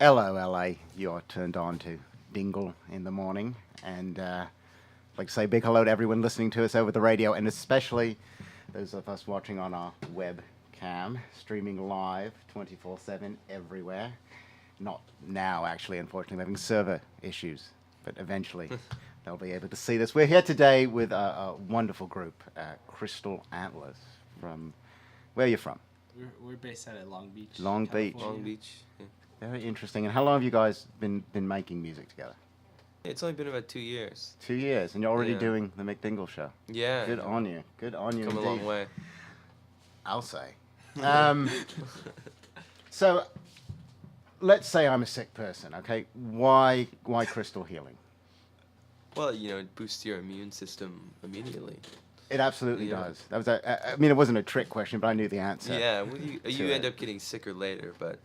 Hello, LA. You're turned on to Dingle in the morning. And I'd like to say a big hello to everyone listening to us over the radio, and especially those of us watching on our webcam, streaming live 24/7 everywhere. Not now, actually, unfortunately, we're having server issues, but eventually they'll be able to see this. We're here today with a wonderful group, Crystal Antlers. From where are you from? We're based out of Long Beach. Long Beach. California. Long Beach. Yeah. Very interesting. And how long have you guys been making music together? It's only been about 2 years. 2 years, and you're already Yeah. doing the Mick Dingle show. Yeah. Good on you. Good on you. Come a indeed. long way. I'll say. So, let's say I'm a sick person. Okay, why crystal healing? Well, it boosts your immune system immediately. It absolutely Yeah. does. That was I mean, it wasn't a trick question, but I knew the answer. Yeah, well, you to end it. up getting sicker later, but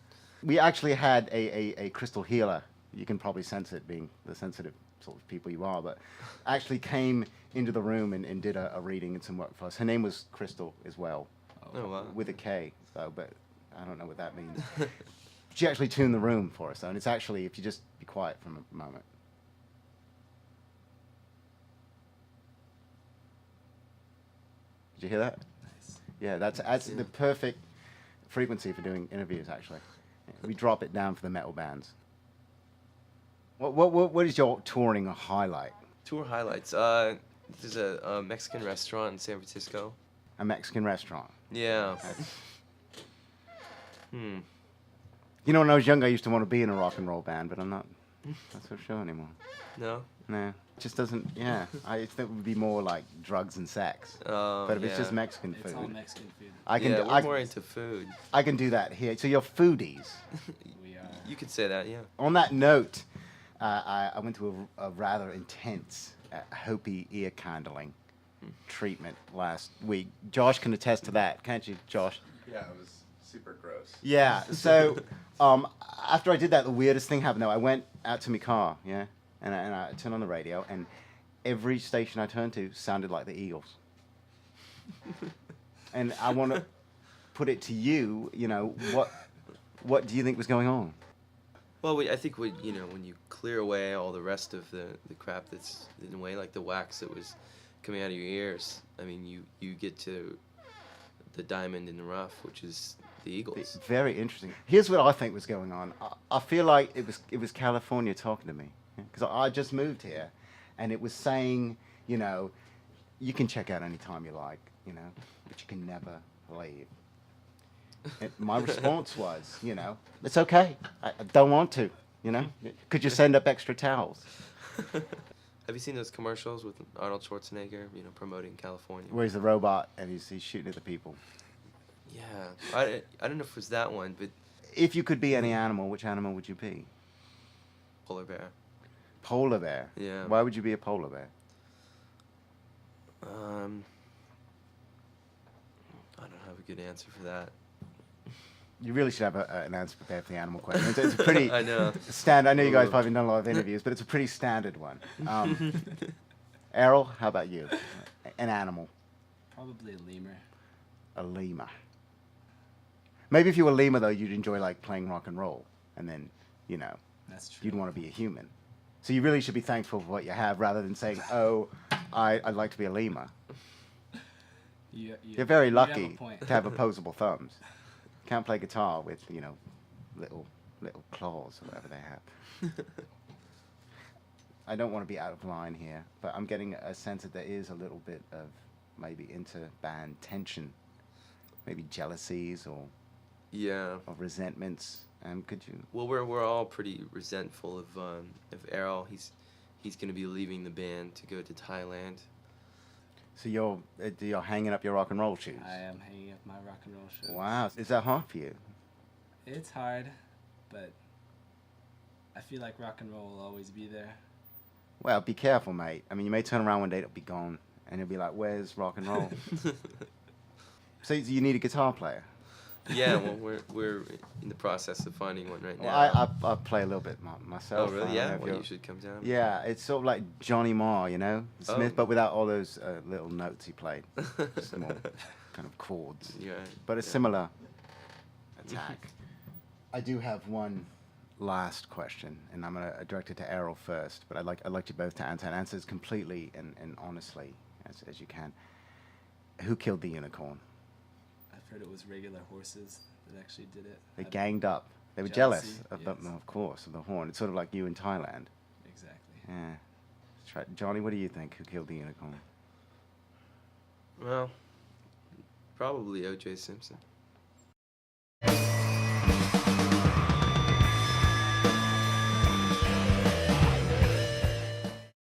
We actually had a crystal healer. You can probably sense it, being the sensitive sort of people you are, but actually came into the room and did a reading and some work for us. Her name was Crystal as well, oh wow. with a K, though, but I don't know what that means. She actually tuned the room for us, though, and it's actually, if you just be quiet for a moment. Did you hear that? Nice. Yeah, that's Yeah. the perfect frequency for doing interviews, actually. We drop it down for the metal bands. What is your touring highlight? Tour highlights. There's a Mexican restaurant in San Francisco. A Mexican restaurant. Yeah. That's- Hmm. You know, when I was younger, I used to want to be in a rock and roll band, but I'm not so sure anymore. No. No, it just doesn't. Yeah, I think it would be more like drugs and sex. But if it's just Mexican It's all food, Mexican food. I can yeah, do, we're more into food. I can do that here. So you're foodies. We are. You could say that, yeah. On that note, I went to a rather intense Hopi ear candling treatment last week. Josh can attest to that, can't you, Josh? Yeah, it was super gross. Yeah. So after I did that, the weirdest thing happened. Though I went out to my car, yeah, and I turned on the radio, and every station I turned to sounded like the Eagles. And I want to put it to you. You know, what do you think was going on? Well, I think when you clear away all the rest of the crap that's in a way, like the wax that was coming out of your ears, I mean, you get to the diamond in the rough, which is the Eagles. It's very interesting. Here's what I think was going on. I feel like it was California talking to me, because I just moved here, and it was saying, you can check out any time you like, but you can never leave. And my response was, it's okay. I don't want to, Could you send up extra towels? Have you seen those commercials with Arnold Schwarzenegger, promoting California? Where he's the robot and he's shooting at the people. Yeah, I don't know if it was that one, but If you could be any animal, which animal would you be? polar bear. Polar bear. Yeah. Why would you be a polar bear? I don't have a good answer for that. You really should have an answer prepared for the animal question. It's a pretty I know. standard. I know you guys probably done a lot of interviews, but it's a pretty standard one. Errol, how about you? An animal. Probably a lemur. A lemur. Maybe if you were a lemur, though, you'd enjoy like playing rock and roll, and then, That's true. you'd want to be a human. So you really should be thankful for what you have, rather than saying, "Oh, I'd like to be a lemur." You're very you have a lucky point. to have opposable thumbs. Can't play guitar with, little claws or whatever they have. I don't want to be out of line here, but I'm getting a sense that there is a little bit of maybe inter-band tension, maybe jealousies or Yeah. resentments. Could you? Well, we're all pretty resentful of Errol. He's going to be leaving the band to go to Thailand. So you're hanging up your rock and roll shoes. I am hanging up my rock and roll shoes. Wow, is that hard for you? It's hard, but I feel like rock and roll will always be there. Well, be careful, mate. I mean, you may turn around one day, it'll be gone, and you'll be like, "Where's rock and roll?" So you need a guitar player. Yeah, well, we're in the process of finding one right now. Well, I play a little bit myself. Oh, really? I Yeah. have Well, your- you should come down. Yeah, it's sort of like Johnny Marr, Smith, Oh. but without all those little notes he played. Just more kind of chords. Yeah. But a yeah. similar attack. I do have one last question, and I'm gonna direct it to Errol first. But I'd like you both to answer as completely and honestly as you can. Who killed the unicorn? I've heard it was regular horses that actually did it. They I- ganged up. They were Jealousy, jealous of yes. of course, of the horn. It's sort of like you in Thailand. Exactly. Yeah. That's right. Johnny, what do you think? Who killed the unicorn? Well, probably O.J. Simpson.